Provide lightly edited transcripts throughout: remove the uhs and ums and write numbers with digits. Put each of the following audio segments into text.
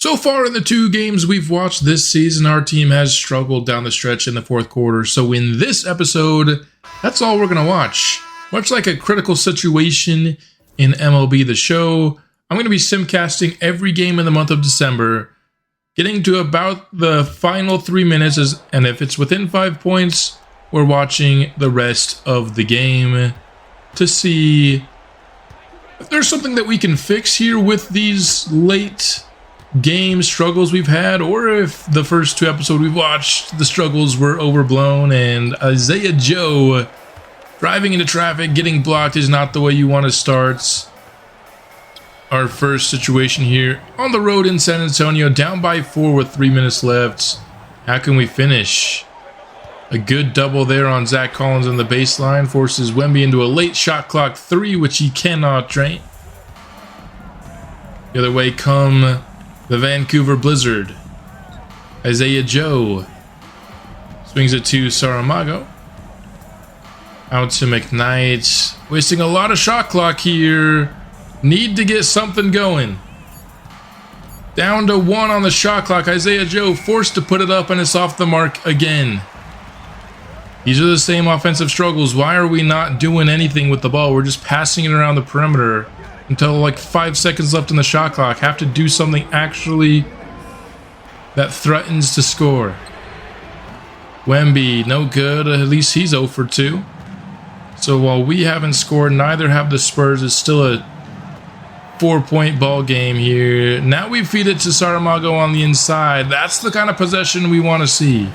So far in the 2 games we've watched this season, our team has struggled down the stretch in the 4th quarter. So in this episode, that's all we're going to watch. Much like a critical situation in MLB The Show, I'm going to be simcasting every game in the month of December, getting to about the final 3 minutes, and if it's within 5 points, we're watching the rest of the game to see if there's something that we can fix here with these late game struggles we've had, or if the first 2 episodes we've watched, the struggles were overblown and Isaiah Joe driving into traffic, getting blocked is not the way you want to start. Our first situation here on the road in San Antonio, down by 4 with 3 minutes left. How can we finish? A good double there on Zach Collins on the baseline forces Wemby into a late shot clock 3, which he cannot drain. The other way come the Vancouver Blizzard. Isaiah Joe swings it to Saramago. Out to McKnight. Wasting a lot of shot clock here. Need to get something going. Down to 1 on the shot clock. Isaiah Joe forced to put it up, and it's off the mark again. These are the same offensive struggles. Why are we not doing anything with the ball? We're just passing it around the perimeter until like 5 seconds left in the shot clock. Have to do something actually that threatens to score. Wemby, no good. At least he's 0 for 2. So while we haven't scored, neither have the Spurs. It's still a 4-point ball game here. Now we feed it to Saramago on the inside. That's the kind of possession we want to see.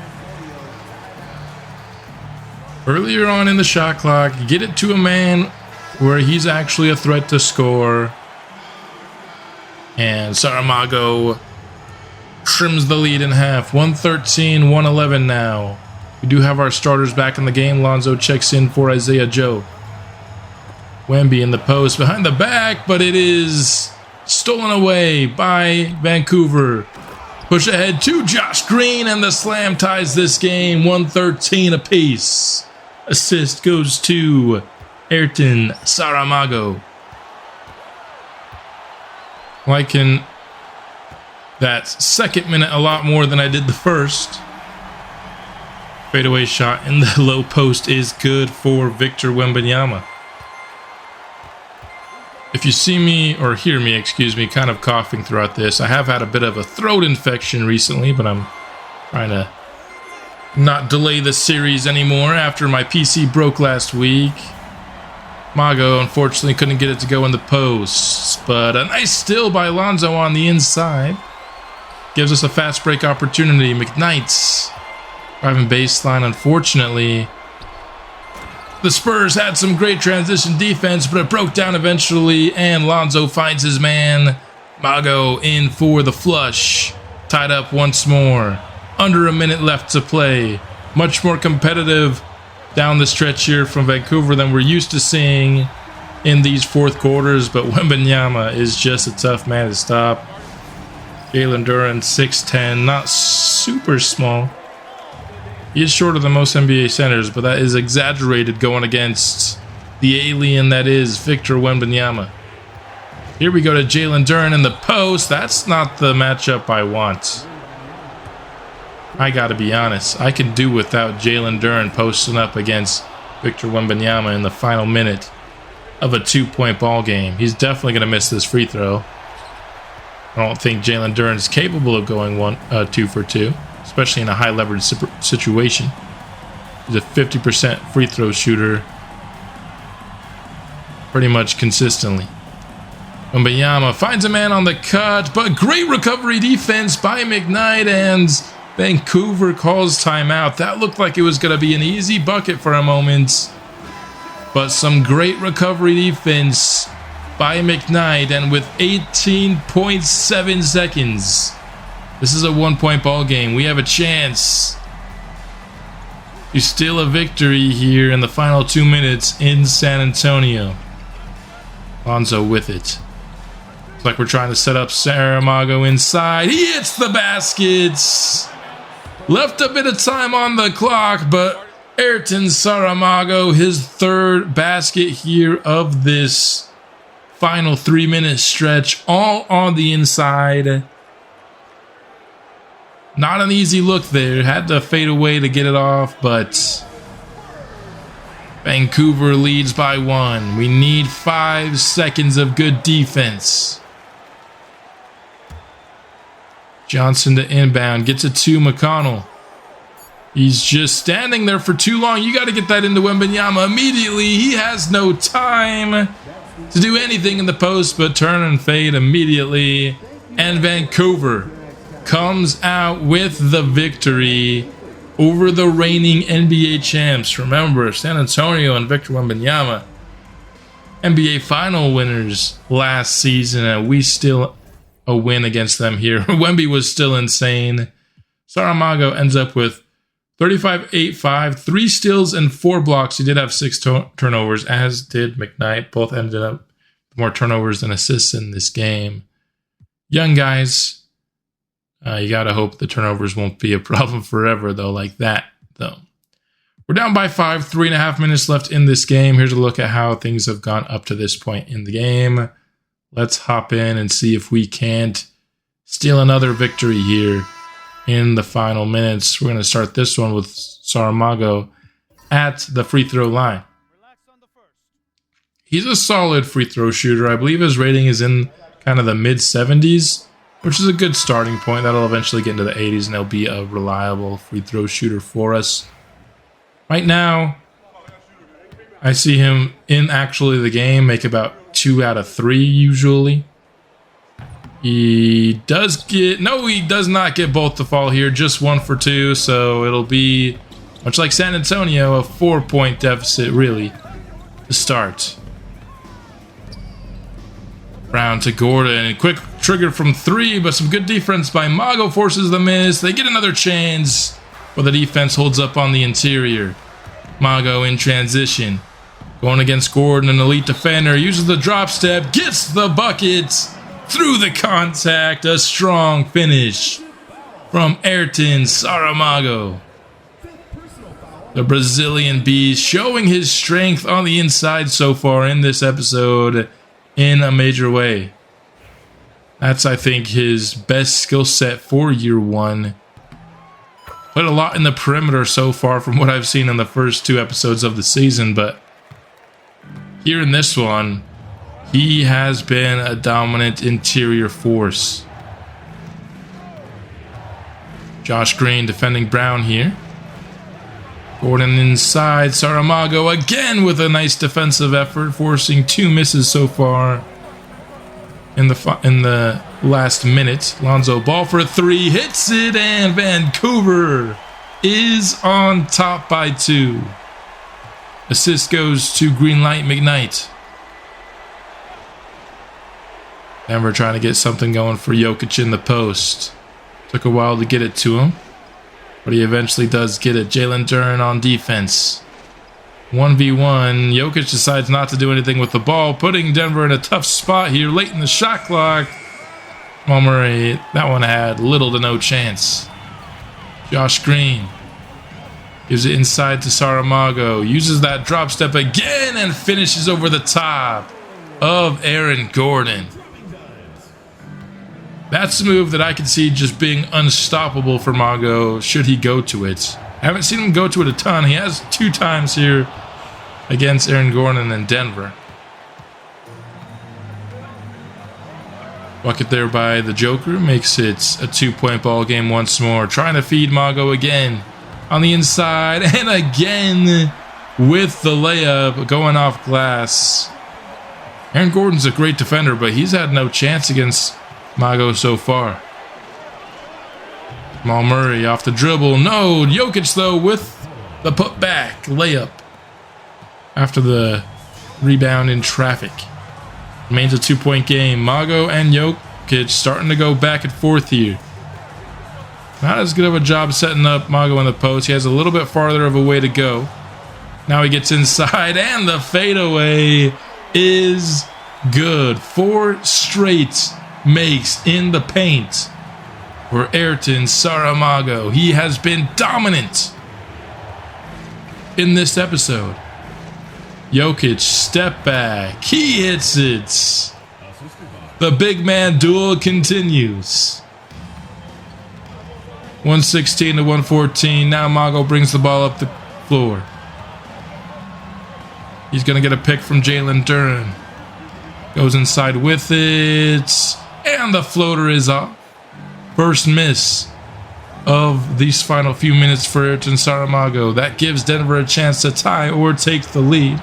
Earlier on in the shot clock, get it to a man where he's actually a threat to score. And Saramago trims the lead in half. 113, 111 now. We do have our starters back in the game. Lonzo checks in for Isaiah Joe. Wemby in the post behind the back, but it is stolen away by Vancouver. Push ahead to Josh Green, and the slam ties this game. 113 apiece. Assist goes to Ayrton Saramago. Liking that second minute a lot more than I did the first. Fadeaway shot in the low post is good for Victor Wembanyama. If you see me, or hear me, excuse me, kind of coughing throughout this, I have had a bit of a throat infection recently, but I'm trying to not delay the series anymore after my PC broke last week. Mago unfortunately couldn't get it to go in the posts, but a nice steal by Lonzo on the inside. Gives us a fast break opportunity. McKnight's driving baseline. Unfortunately, the Spurs had some great transition defense, but it broke down eventually, and Lonzo finds his man. Mago in for the flush. Tied up once more. Under a minute left to play. Much more competitive down the stretch here from Vancouver than we're used to seeing in these 4th quarters, but Wembanyama is just a tough man to stop. Jalen Duren, 6'10", not super small. He is shorter than most NBA centers, but that is exaggerated going against the alien that is Victor Wembanyama. Here we go to Jalen Duren in the post. That's not the matchup I want. I gotta be honest, I can do without Jalen Duren posting up against Victor Wembanyama in the final minute of a 2-point ball game. He's definitely gonna miss this free throw. I don't think Jalen Duren is capable of going 2 for 2, especially in a high leverage situation. He's a 50% free throw shooter pretty much consistently. Wembanyama finds a man on the cut, but great recovery defense by McKnight, and Vancouver calls timeout. That looked like it was going to be an easy bucket for a moment, but some great recovery defense by McKnight, and with 18.7 seconds, this is a 1-point ball game. We have a chance to steal a victory here in the final 2 minutes in San Antonio. Lonzo with it. It's like we're trying to set up Saramago inside. He hits the baskets. Left a bit of time on the clock, but Ayrton Saramago, his 3rd basket here of this final 3-minute stretch, all on the inside. Not an easy look there. Had to fade away to get it off, but Vancouver leads by 1. We need 5 seconds of good defense. Johnson to inbound. Gets it to McConnell. He's just standing there for too long. You got to get that into Wembanyama immediately. He has no time to do anything in the post but turn and fade immediately. And Vancouver comes out with the victory over the reigning NBA champs. Remember, San Antonio and Victor Wembanyama, NBA final winners last season, and we still a win against them here. Wemby was still insane. Saramago ends up with 35, 8, 5, 3 steals and 4 blocks. He did have 6 turnovers, as did McKnight. Both ended up with more turnovers than assists in this game. Young guys, you got to hope the turnovers won't be a problem forever, though, like that, though. We're down by 5, 3.5 minutes left in this game. Here's a look at how things have gone up to this point in the game. Let's hop in and see if we can't steal another victory here in the final minutes. We're going to start this one with Saramago at the free throw line. He's a solid free throw shooter. I believe his rating is in kind of the mid-70s, which is a good starting point. That'll eventually get into the 80s, and he'll be a reliable free throw shooter for us. Right now, I see him in actually the game make about 2 out of 3 usually. He does get... No, he does not get both to fall here. Just 1 for 2, so it'll be, much like San Antonio, a 4-point deficit, really, to start. Brown to Gordon. Quick trigger from 3, but some good defense by Mago forces the miss. They get another chance, but the defense holds up on the interior. Mago in transition. Going against Gordon, an elite defender. Uses the drop step. Gets the bucket. Through the contact. A strong finish from Ayrton Saramago. The Brazilian Beast showing his strength on the inside so far in this episode in a major way. That's, I think, his best skill set for year 1. Played a lot in the perimeter so far from what I've seen in the first 2 episodes of the season, but here in this one, he has been a dominant interior force. Josh Green defending Brown here. Gordon inside. Saramago again with a nice defensive effort, forcing 2 misses so far in the last minute. Lonzo Ball for 3, hits it, and Vancouver is on top by 2. Assist goes to Greenlight McKnight. Denver trying to get something going for Jokic in the post. Took a while to get it to him, but he eventually does get it. Jalen Duren on defense. 1v1. Jokic decides not to do anything with the ball, putting Denver in a tough spot here late in the shot clock. Jamal Murray, that one had little to no chance. Josh Green gives it inside to Saramago. Uses that drop step again and finishes over the top of Aaron Gordon. That's a move that I can see just being unstoppable for Mago should he go to it. I haven't seen him go to it a ton. He has 2 times here against Aaron Gordon in Denver. Bucket there by the Joker makes it a 2-point ball game once more. Trying to feed Mago again on the inside, and again with the layup going off glass. Aaron Gordon's a great defender, but he's had no chance against Mago so far. Jamal Murray off the dribble. No, Jokic though with the putback layup after the rebound in traffic. Remains a 2-point game. Mago and Jokic starting to go back and forth here. Not as good of a job setting up Mago in the post. He has a little bit farther of a way to go. Now he gets inside, and the fadeaway is good. 4 straight makes in the paint for Ayrton Saramago. He has been dominant in this episode. Jokic step back. He hits it. The big man duel continues. 116 to 114. Now Mago brings the ball up the floor. He's going to get a pick from Jalen Duren. Goes inside with it. And the floater is off. First miss of these final few minutes for Ayrton Saramago. That gives Denver a chance to tie or take the lead.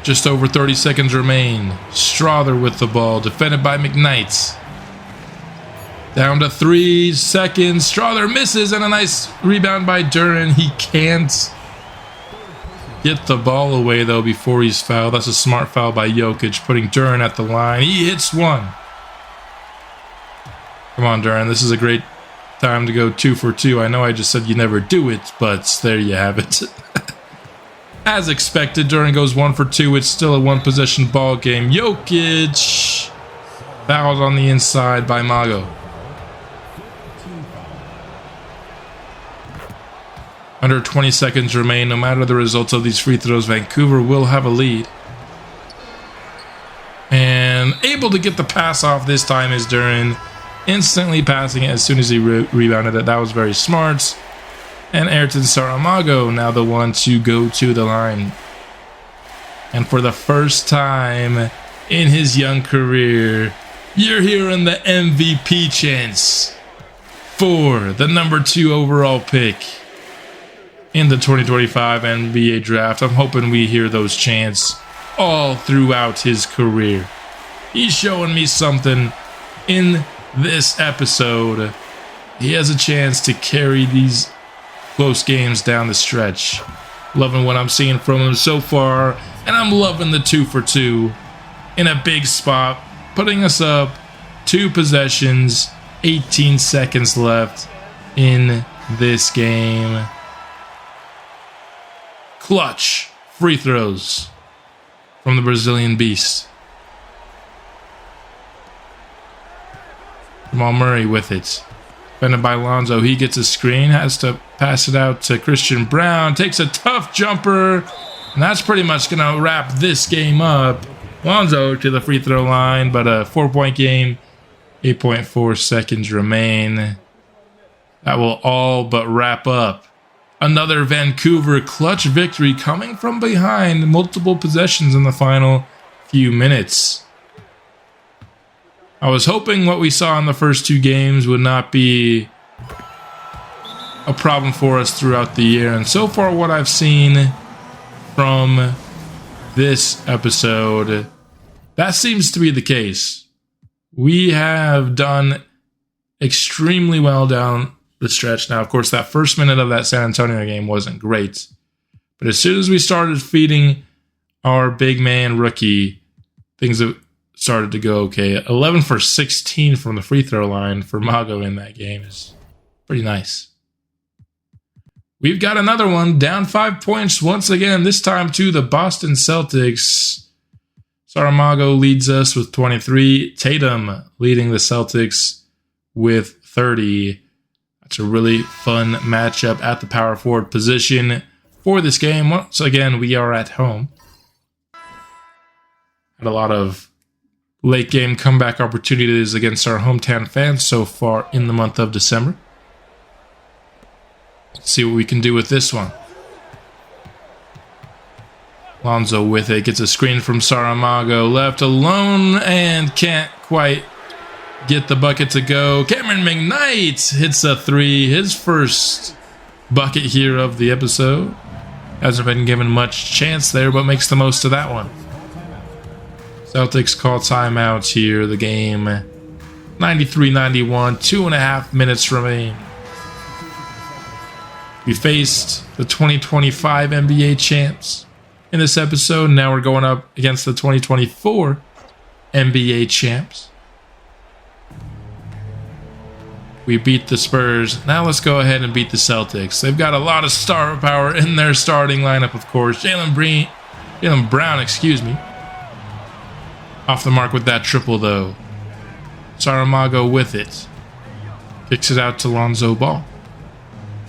Just over 30 seconds remain. Strother with the ball, defended by McKnight. Down to 3 seconds. Strother misses, and a nice rebound by Duren. He can't get the ball away, though, before he's fouled. That's a smart foul by Jokic, putting Duren at the line. He hits one. Come on, Duren. This is a great time to go 2 for 2. I know I just said you never do it, but there you have it. As expected, Duren goes 1 for 2. It's still a one-possession ball game. Jokic fouled on the inside by Mago. Under 20 seconds remain. No matter the results of these free throws, Vancouver will have a lead. And able to get the pass off this time is Duren. Instantly passing it as soon as he rebounded it. That was very smart. And Ayrton Saramago now the one to go to the line. And for the first time in his young career, you're hearing the MVP chants for the number 2 overall pick in the 2025 NBA draft. I'm hoping we hear those chants all throughout his career. He's showing me something in this episode. He has a chance to carry these close games down the stretch. Loving what I'm seeing from him so far, and I'm loving the 2 for 2 in a big spot, putting us up 2 possessions, 18 seconds left in this game. Clutch free throws from the Brazilian Beast. Jamal Murray with it. Defended by Lonzo. He gets a screen. Has to pass it out to Christian Brown. Takes a tough jumper. And that's pretty much going to wrap this game up. Lonzo to the free throw line. But a 4-point game. 8.4 seconds remain. That will all but wrap up another Vancouver clutch victory coming from behind. Multiple possessions in the final few minutes. I was hoping what we saw in the first 2 games would not be a problem for us throughout the year. And so far what I've seen from this episode, that seems to be the case. We have done extremely well down the stretch. Now, of course, that first minute of that San Antonio game wasn't great. But as soon as we started feeding our big man rookie, things have started to go okay. 11 for 16 from the free throw line for Mago in that game is pretty nice. We've got another one, down 5 points once again, this time to the Boston Celtics. Saramago leads us with 23. Tatum leading the Celtics with 30. That's a really fun matchup at the power forward position for this game. Once again, we are at home. Had a lot of late game comeback opportunities against our hometown fans so far in the month of December. Let's see what we can do with this one. Lonzo with it, gets a screen from Saramago, left alone and can't quite get the bucket to go. Cameron McKnight hits a 3, his first bucket here of the episode. Hasn't been given much chance there, but makes the most of that one. Celtics call timeouts here. The game 93-91, 2.5 minutes remain. We faced the 2025 NBA champs in this episode. Now we're going up against the 2024 NBA champs. We beat the Spurs. Now let's go ahead and beat the Celtics. They've got a lot of star power in their starting lineup, of course. Jalen Brown, off the mark with that triple, though. Saramago with it. Kicks it out to Lonzo Ball.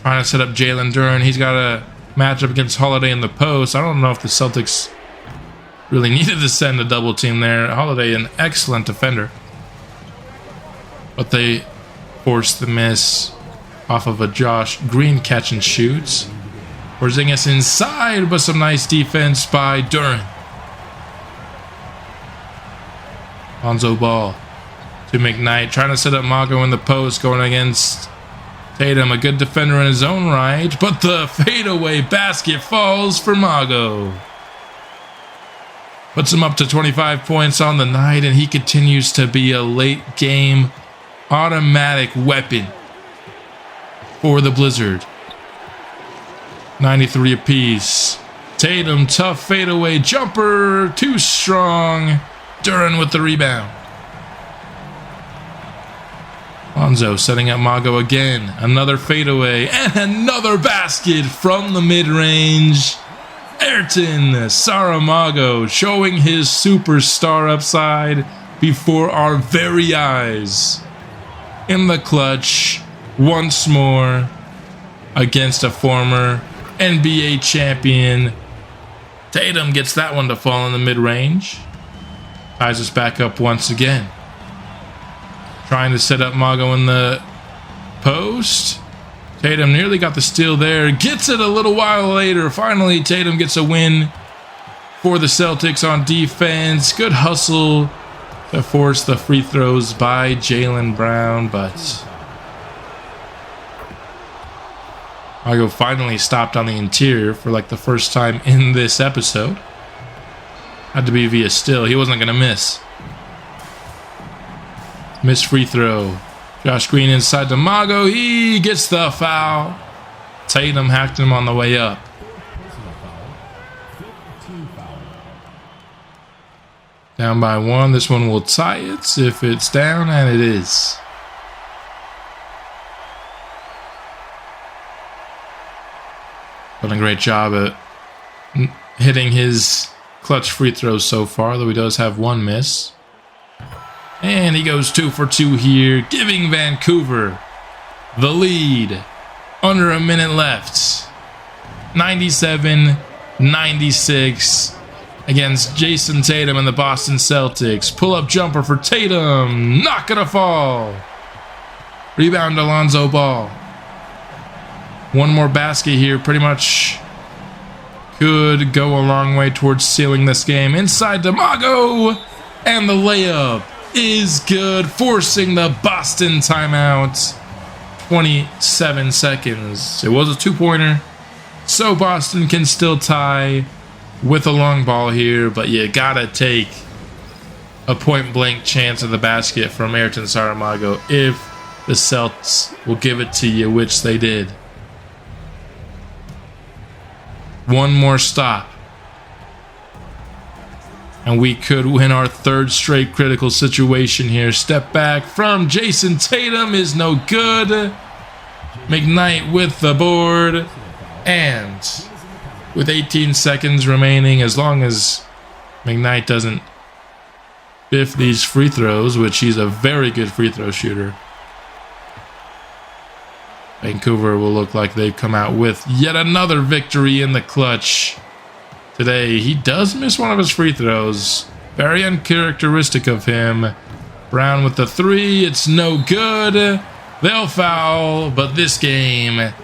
Trying to set up Jalen Duren. He's got a matchup against Holiday in the post. I don't know if the Celtics really needed to send a double team there. Holiday, an excellent defender. but they force the miss off of a Josh Green catch and shoots. Porzingis inside, but some nice defense by Duren. Lonzo Ball to McKnight, trying to set up Mago in the post, going against Tatum, a good defender in his own right, but the fadeaway basket falls for Mago. Puts him up to 25 points on the night, and he continues to be a late game automatic weapon for the Blizzard. 93 apiece. Tatum, tough fadeaway jumper, too strong. Duren with the rebound. Lonzo setting up Mago again. Another fadeaway and another basket from the mid-range. Ayrton Saramago showing his superstar upside before our very eyes. In the clutch, once more, against a former NBA champion. Tatum gets that one to fall in the mid-range. Ties us back up once again. Trying to set up Mago in the post. Tatum nearly got the steal there. Gets it a little while later. Finally, Tatum gets a win for the Celtics on defense. Good hustle to force the free throws by Jaylen Brown, but Mago finally stopped on the interior for like the first time in this episode. Had to be via steal. He wasn't going to miss. Missed free throw. Josh Green inside to Mago. He gets the foul. Tatum hacked him on the way up. Down by one. This one will tie it if it's down, and it is. Done a great job at hitting his clutch free throws so far, though he does have one miss. And he goes 2 for 2 here, giving Vancouver the lead. Under a minute left. 97-96 against Jason Tatum and the Boston Celtics. Pull-up jumper for Tatum. Not gonna fall. Rebound to Lonzo Ball. One more basket here, pretty much could go a long way towards sealing this game. Inside to Mago, and the layup is good, forcing the Boston timeout. 27 seconds. It was a two-pointer, so Boston can still tie with a long ball here, but you gotta take a point-blank chance of the basket from Ayrton Saramago if the Celts will give it to you, which they did. One more stop, and we could win our third straight critical situation here. Step back from Jason Tatum is no good. McKnight with the board, and with 18 seconds remaining, as long as McKnight doesn't biff these free throws, which he's a very good free throw shooter, Vancouver will look like they've come out with yet another victory in the clutch today. He does miss one of his free throws. Very uncharacteristic of him. Brown with the three. It's no good. They'll foul, but this game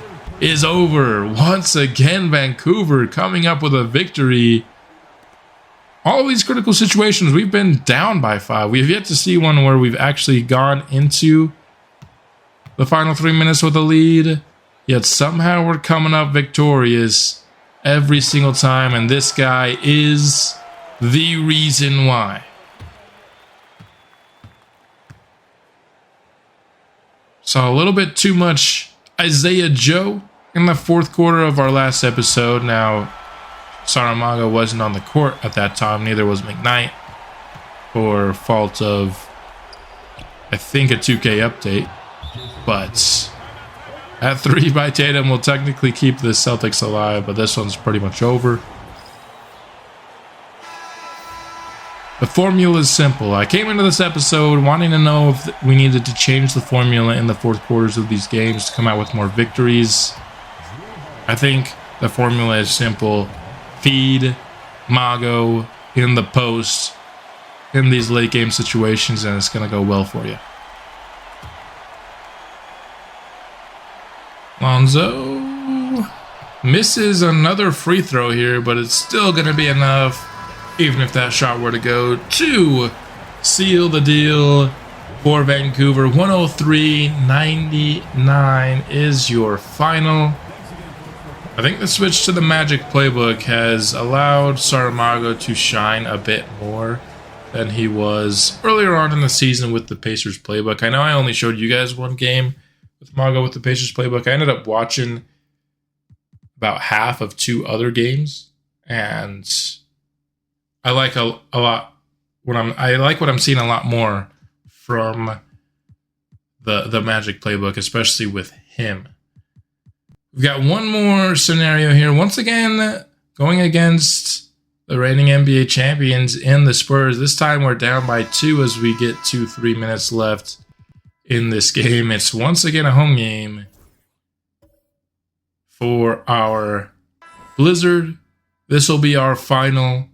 is over. Once again, Vancouver coming up with a victory. All of these critical situations, we've been down by 5. We've yet to see one where we've actually gone into the final 3 minutes with a lead, yet somehow we're coming up victorious every single time, and this guy is the reason why. Saw a little bit too much Isaiah Joe in the fourth quarter of our last episode. Now, Saramago wasn't on the court at that time, neither was McKnight, for fault of, I think, a 2K update. But that 3 by Tatum will technically keep the Celtics alive, but this one's pretty much over. The formula is simple. I came into this episode wanting to know if we needed to change the formula in the fourth quarters of these games to come out with more victories. I think the formula is simple. Feed Mago in the post in these late game situations, and it's going to go well for you. Lonzo misses another free throw here, but it's still going to be enough, even if that shot were to go, to seal the deal for Vancouver. 103-99 is your final. I think the switch to the Magic playbook has allowed Saramago to shine a bit more than he was earlier on in the season with the Pacers playbook. I know I only showed you guys one game with Mago with the Pacers playbook. I ended up watching about half of 2 other games, and I like a lot I like what I'm seeing a lot more from the Magic playbook, especially with him. We've got one more scenario here. Once again, going against the reigning NBA champions in the Spurs. This time we're down by 2 as we get 3 minutes left in this game. It's once again a home game for our Blizzard. This will be our final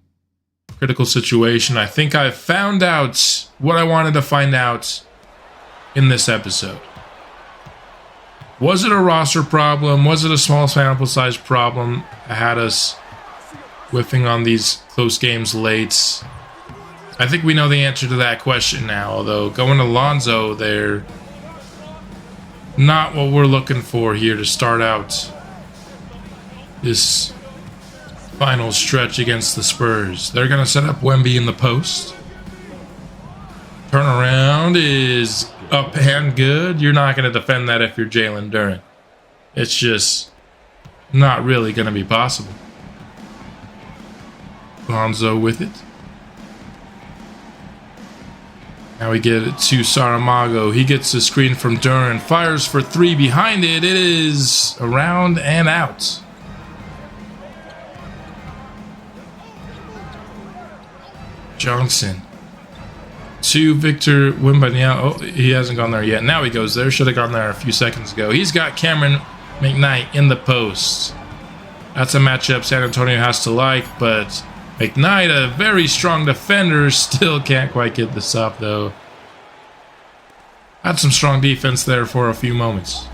critical situation. I think I've found out what I wanted to find out in this episode. Was it a roster problem? Was it a small sample size problem that had us whiffing on these close games late? I think we know the answer to that question now, although going to Lonzo there, not what we're looking for here to start out this final stretch against the Spurs. They're going to set up Wemby in the post. Turnaround is up and good. You're not going to defend that if you're Jalen Duren. It's just not really going to be possible. Lonzo with it. Now we get it to Saramago. He gets a screen from Duren. Fires for 3 behind it. It is around and out. Johnson to Victor Wembanyama. Oh, he hasn't gone there yet. Now he goes there. Should have gone there a few seconds ago. He's got Cameron McKnight in the post. That's a matchup San Antonio has to like, but McKnight, a very strong defender, still can't quite get this up, though. Had some strong defense there for a few moments.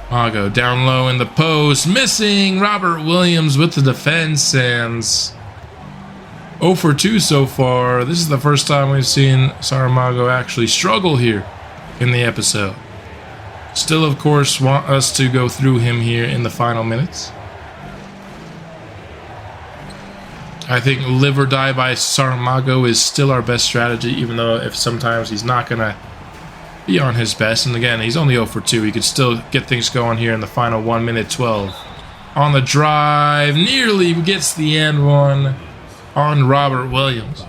Mago down low in the post, missing. Robert Williams with the defense, and 0 for 2 so far. This is the first time we've seen Saramago actually struggle here in the episode. Still, of course, want us to go through him here in the final minutes. I think live or die by Saramago is still our best strategy, even though if sometimes he's not going to be on his best. And again, he's only 0 for 2. He could still get things going here in the final 1 minute 12. On the drive, nearly gets the end one on Robert Williams.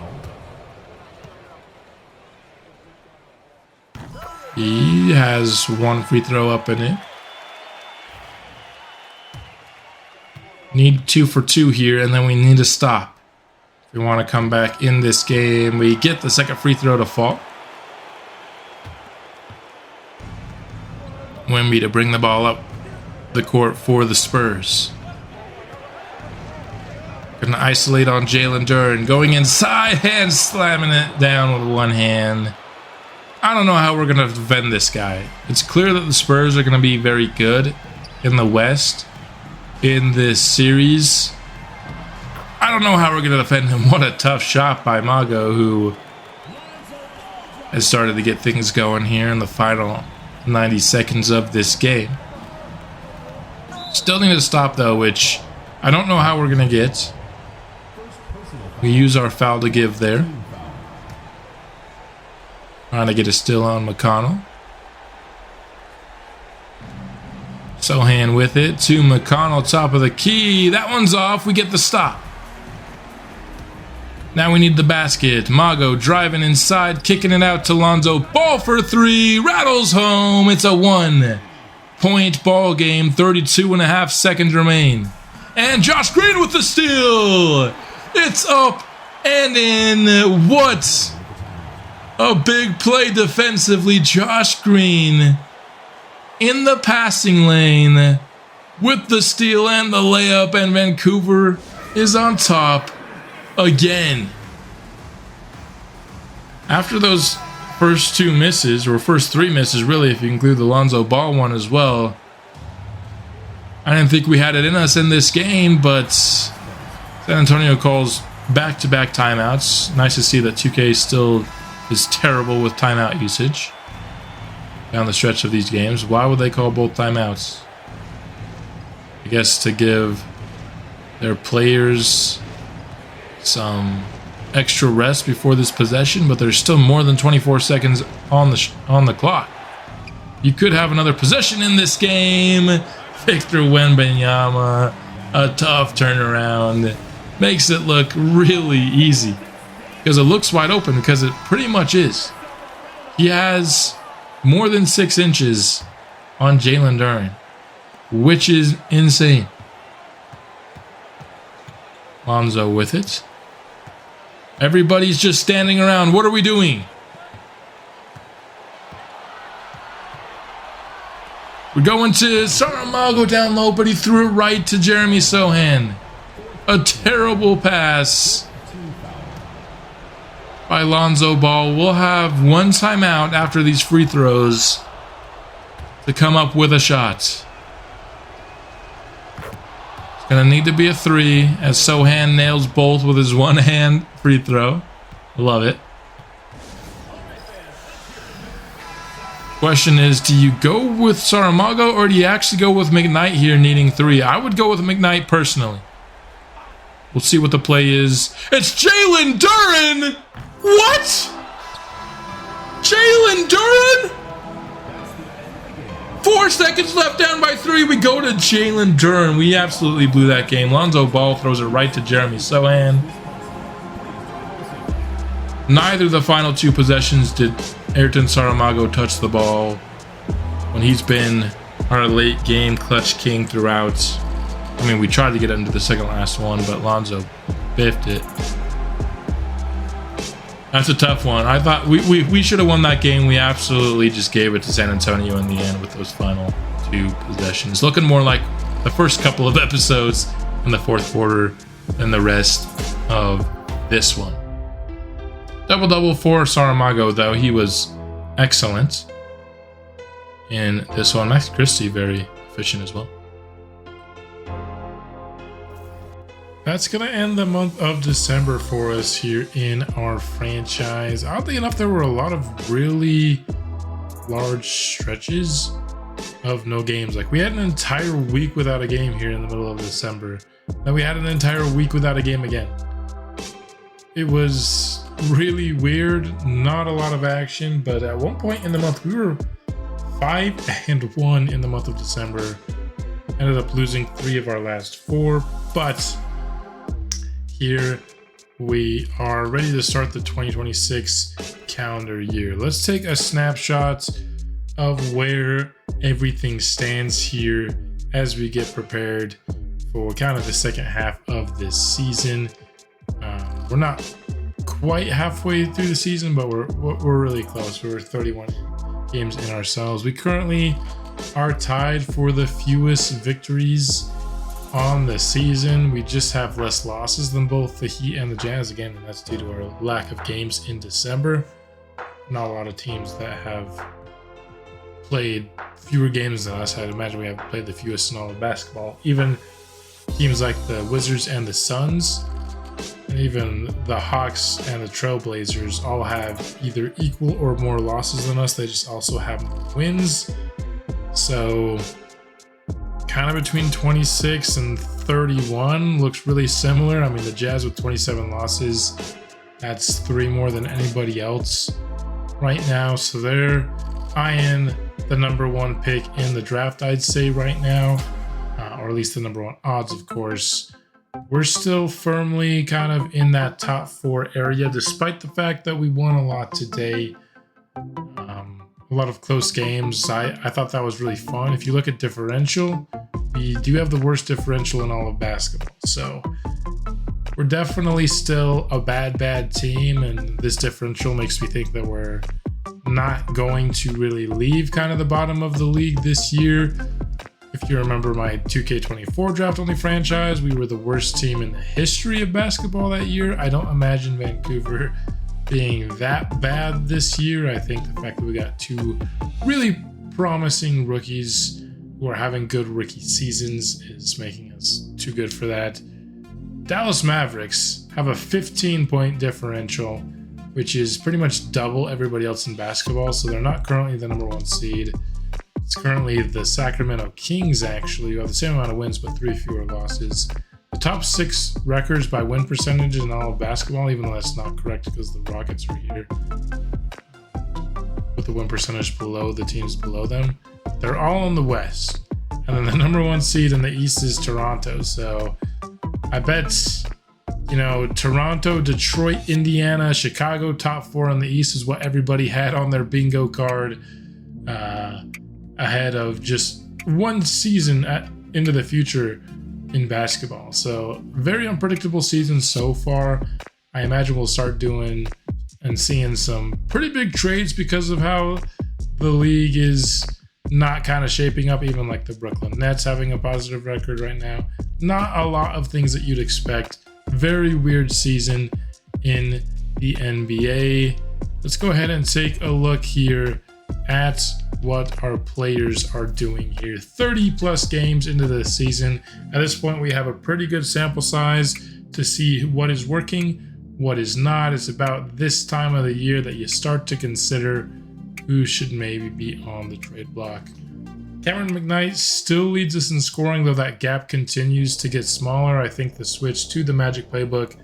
He has 1 free throw up in it. Need 2 for 2 here, and then we need to stop. If we want to come back in this game, we get the second free throw to fall. Wemby to bring the ball up the court for the Spurs. Gonna isolate on Jalen Duren. Going inside and slamming it down with one hand. I don't know how we're going to defend this guy. It's clear that the Spurs are going to be very good in the West in this series. I don't know how we're going to defend him. What a tough shot by Mago, who has started to get things going here in the final 90 seconds of this game. Still need to stop, though, which I don't know how we're going to get. We use our foul to give there. Trying to get a steal on McConnell. Sohan with it to McConnell, top of the key. That one's off. We get the stop. Now we need the basket. Mago driving inside, kicking it out to Lonzo. Ball for 3. Rattles home. It's a 1-point ball game. 32.5 seconds remain. And Josh Green with the steal. It's up and in. What a big play defensively. Josh Green in the passing lane with the steal and the layup, and Vancouver is on top again. After those first 2 misses, or first 3 misses really, if you include the Lonzo Ball one as well. I didn't think we had it in us in this game, but San Antonio calls back-to-back timeouts. Nice to see that 2K still is terrible with timeout usage down the stretch of these games. Why would they call both timeouts? I guess to give their players some extra rest before this possession, but there's still more than 24 seconds on the clock. You could have another possession in this game. Victor Wembanyama, a tough turnaround, makes it look really easy because it looks wide open, because it pretty much is. He has more than 6 inches on Jalen Duren, which is insane. Lonzo with it. Everybody's just standing around. What are we doing? We're going to Saramago down low, but he threw it right to Jeremy Sohan. A terrible pass by Lonzo Ball. We'll have 1 timeout after these free throws to come up with a shot. It's going to need to be a 3 as Sohan nails both with his 1-hand free throw. Love it. Question is, do you go with Saramago or do you actually go with McKnight here needing 3? I would go with McKnight personally. We'll see what the play is. It's Jalen Duren! What? Jalen Duren? 4 seconds left, down by 3. We go to Jalen Duren. We absolutely blew that game. Lonzo Ball throws it right to Jeremy Sohan. Neither of the final 2 possessions did Ayrton Saramago touch the ball when he's been our late game clutch king throughout. I mean, we tried to get into the second last one, but Lonzo biffed it. That's a tough one. I thought we should have won that game. We absolutely just gave it to San Antonio in the end with those final 2 possessions. Looking more like the first couple of episodes in the 4th quarter than the rest of this one. Double-double for Saramago, though. He was excellent in this one. Max Christie, very efficient as well. That's going to end the month of December for us here in our franchise. Oddly enough, there were a lot of really large stretches of no games. Like, we had an entire week without a game here in the middle of December. Then we had an entire week without a game again. It was really weird. Not a lot of action, but at one point in the month, we were 5-1 in the month of December. Ended up losing 3 of our last 4, but here we are ready to start the 2026 calendar year. Let's take a snapshot of where everything stands here as we get prepared for kind of the second half of this season. We're not quite halfway through the season, but we're really close. We're 31 games in ourselves. We currently are tied for the fewest victories on the season. We just have less losses than both the Heat and the Jazz again, and that's due to our lack of games in December. Not a lot of teams that have played fewer games than us. I'd imagine we have played the fewest in all of basketball. Even teams like the Wizards and the Suns, and even the Hawks and the Trailblazers all have either equal or more losses than us. They just also have more wins. So kind of between 26 and 31 looks really similar. I mean, the Jazz with 27 losses, that's 3 more than anybody else right now. So they're eyeing the number 1 pick in the draft, I'd say right now, or at least the number 1 odds, of course. We're still firmly kind of in that top 4 area, despite the fact that we won a lot today. A lot of close games. I thought that was really fun. If you look at differential, we do have the worst differential in all of basketball. So we're definitely still a bad team, and this differential makes me think that we're not going to really leave kind of the bottom of the league this year. If you remember my 2K24 draft only franchise, we were the worst team in the history of basketball that year. I don't imagine Vancouver being that bad this year. I think the fact that we got two really promising rookies who are having good rookie seasons is making us too good for that. Dallas Mavericks have a 15-point differential, which is pretty much double everybody else in basketball, so they're not currently the number 1 seed. It's currently the Sacramento Kings, actually, who have the same amount of wins but 3 fewer losses. The top 6 records by win percentage in all of basketball, even though that's not correct because the Rockets are here, with the win percentage below the teams below them, they're all in the West. And then the number 1 seed in the East is Toronto. So I bet, Toronto, Detroit, Indiana, Chicago, top 4 in the East is what everybody had on their bingo card ahead of just one season into the future in basketball. So very unpredictable season so far. I imagine we'll start doing and seeing some pretty big trades because of how the league is not kind of shaping up, even like the Brooklyn Nets having a positive record right now. Not a lot of things that you'd expect. Very weird season in the NBA. Let's go ahead and take a look here at what our players are doing here. 30 plus games into the season. At this point, we have a pretty good sample size to see what is working, what is not. It's about this time of the year that you start to consider who should maybe be on the trade block. Cameron McKnight still leads us in scoring, though that gap continues to get smaller. I think the switch to the Magic playbook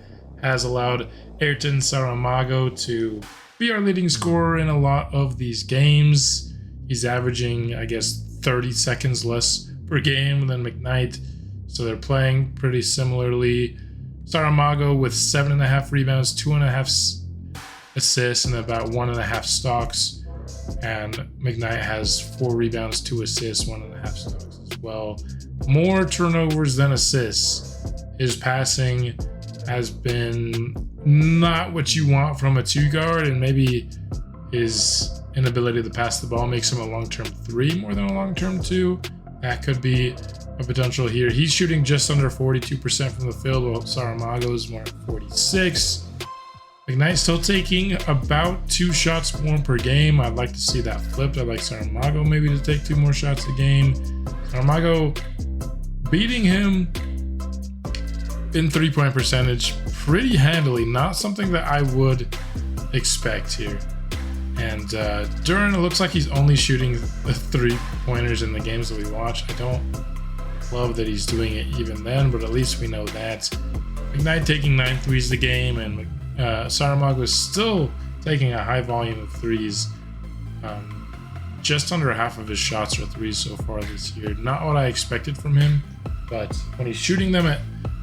has allowed Ayrton Saramago to be our leading scorer in a lot of these games. He's averaging, 30 seconds less per game than McKnight, so they're playing pretty similarly. Saramago with 7.5 rebounds, 2.5 assists, and about 1.5 stocks. And McKnight has 4 rebounds, 2 assists, 1.5 stocks as well. More turnovers than assists. His passing has been not what you want from a 2-guard, and maybe his inability to pass the ball makes him a long-term 3 more than a long-term 2. That could be a potential here. He's shooting just under 42% from the field, while Saramago is more at 46%. McKnight still taking about 2 shots more per game. I'd like to see that flipped. I'd like Saramago maybe to take 2 more shots a game. Saramago beating him in 3-point percentage pretty handily. Not something that I would expect here. And Duran, it looks like he's only shooting the 3-pointers in the games that we watch. I don't love that he's doing it even then, but at least we know that. McKnight taking 9 threes a game, and Saramago is still taking a high volume of threes. Just under half of his shots are threes so far this year. Not what I expected from him, but when he's shooting them at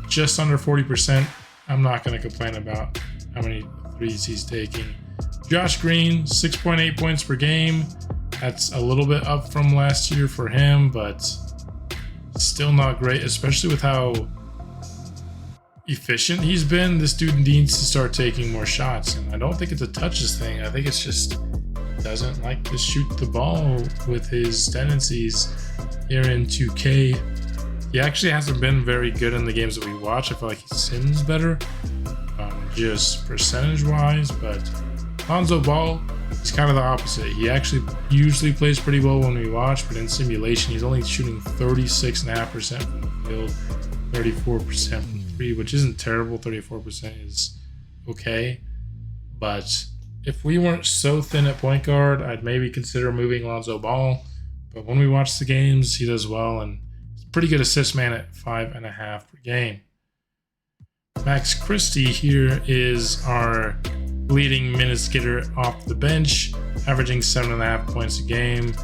just under 40%, I'm not going to complain about how many threes he's taking. Josh Green, 6.8 points per game. That's a little bit up from last year for him, but still not great, especially with how efficient he's been. This dude needs to start taking more shots, and I don't think it's a touches thing. I think it's just doesn't like to shoot the ball with his tendencies here in 2K. He actually hasn't been very good in the games that we watch. I feel like he sims better, just percentage-wise, but Lonzo Ball is kind of the opposite. He actually usually plays pretty well when we watch, but in simulation, he's only shooting 36.5% from the field, 34% from 3, which isn't terrible. 34% is okay, but if we weren't so thin at point guard, I'd maybe consider moving Lonzo Ball. But when we watch the games, he does well, and he's a pretty good assist man at 5.5 per game. Max Christie here is our leading minutes getter off the bench, averaging 7.5 points a game,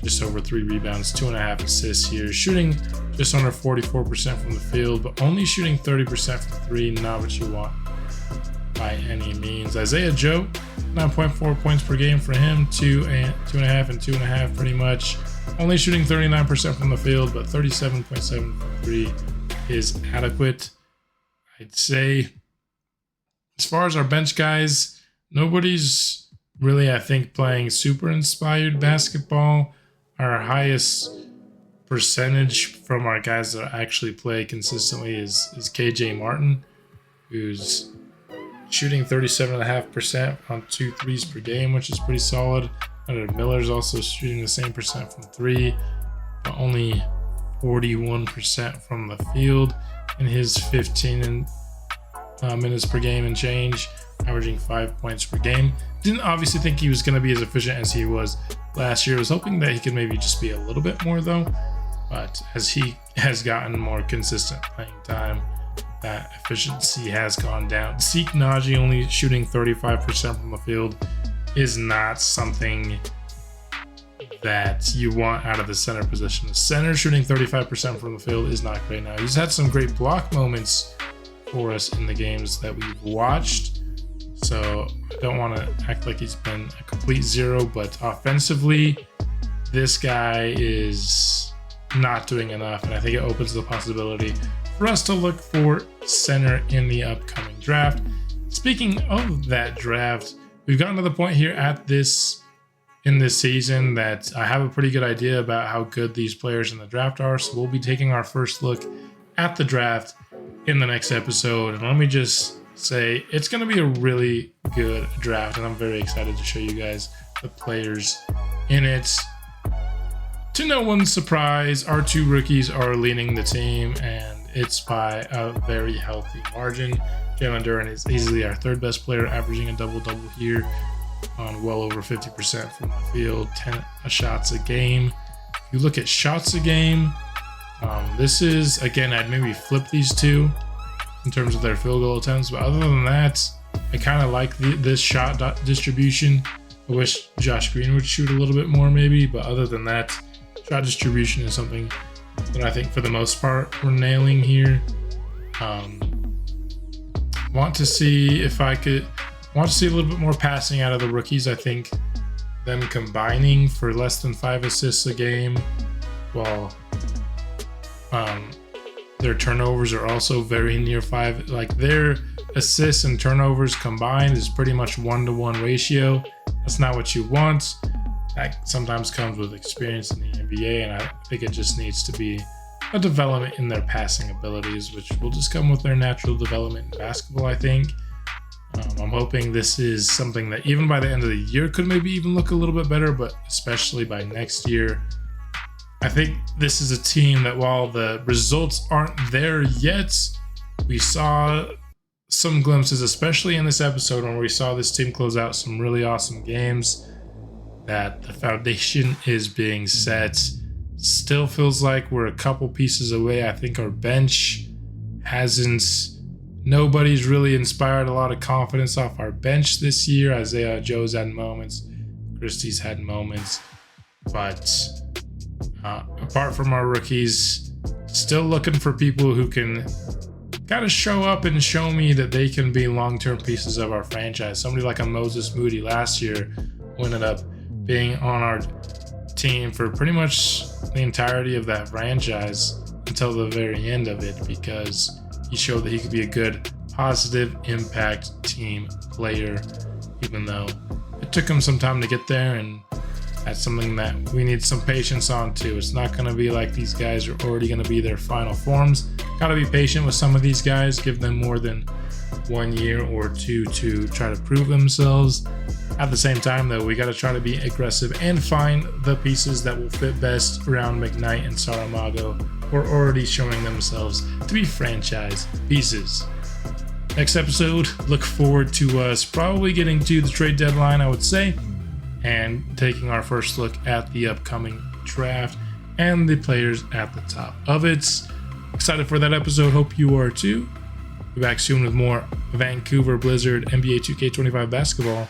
just over 3 rebounds, 2.5 assists here, shooting just under 44% from the field, but only shooting 30% from 3, not what you want by any means. Isaiah Joe, 9.4 points per game for him, 2.5 and 2.5 pretty much, only shooting 39% from the field, but 37.7 from 3 is adequate. I'd say as far as our bench guys, nobody's really, I think, playing super inspired basketball. Our highest percentage from our guys that actually play consistently is KJ Martin, who's shooting 37.5% on 2 threes per game, which is pretty solid. Miller's also shooting the same percent from 3, but only 41% from the field in his 15 minutes per game and change, averaging 5 points per game. Didn't obviously think he was going to be as efficient as he was last year. Was hoping that he could maybe just be a little bit more though, but as he has gotten more consistent playing time, that efficiency has gone down. Zeke Naji only shooting 35% from the field is not something that you want out of the center position. The center shooting 35% from the field is not great now. He's had some great block moments for us in the games that we've watched, so I don't want to act like he's been a complete zero, but offensively, this guy is not doing enough, and I think it opens the possibility for us to look for center in the upcoming draft. Speaking of that draft, we've gotten to the point here in this season that I have a pretty good idea about how good these players in the draft are, so we'll be taking our first look at the draft in the next episode. And let me just say, it's going to be a really good draft, and I'm very excited to show you guys the players in it. To no one's surprise, our 2 rookies are leading the team, and it's by a very healthy margin. Jalen Duren is easily our 3rd best player, averaging a double-double here on well over 50% from the field, 10 shots a game. If you look at shots a game, this is, again, I'd maybe flip these 2 in terms of their field goal attempts, but other than that, I kind of like this shot distribution. I wish Josh Green would shoot a little bit more maybe, but other than that, shot distribution is something that I think for the most part we're nailing here. Want to see a little bit more passing out of the rookies. I think them combining for less than 5 assists a game, while their turnovers are also very near 5. Like, their assists and turnovers combined is pretty much 1-to-1 ratio. That's not what you want. That sometimes comes with experience in the NBA, and I think it just needs to be a development in their passing abilities, which will just come with their natural development in basketball, I think. I'm hoping this is something that even by the end of the year could maybe even look a little bit better, but especially by next year. I think this is a team that, while the results aren't there yet, we saw some glimpses, especially in this episode when we saw this team close out some really awesome games, that the foundation is being set. Still feels like we're a couple pieces away. I think our bench nobody's really inspired a lot of confidence off our bench this year. Isaiah Joe's had moments, Christie's had moments, but apart from our rookies, still looking for people who can kind of show up and show me that they can be long-term pieces of our franchise. Somebody like a Moses Moody last year, who ended up being on our team for pretty much the entirety of that franchise until the very end of it, because he showed that he could be a good, positive impact team player, even though it took him some time to get there, and that's something that we need some patience on too. It's not going to be like these guys are already going to be their final forms. Got to be patient with some of these guys, give them more than 1 year or 2 to try to prove themselves. At the same time, though, we got to try to be aggressive and find the pieces that will fit best around McKnight and Saramago, who are already showing themselves to be franchise pieces. Next episode, look forward to us probably getting to the trade deadline, I would say, and taking our first look at the upcoming draft and the players at the top of it. Excited for that episode. Hope you are too. Be back soon with more Vancouver Blizzard NBA 2K25 basketball.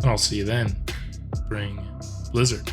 And I'll see you then. Bring Blizzard.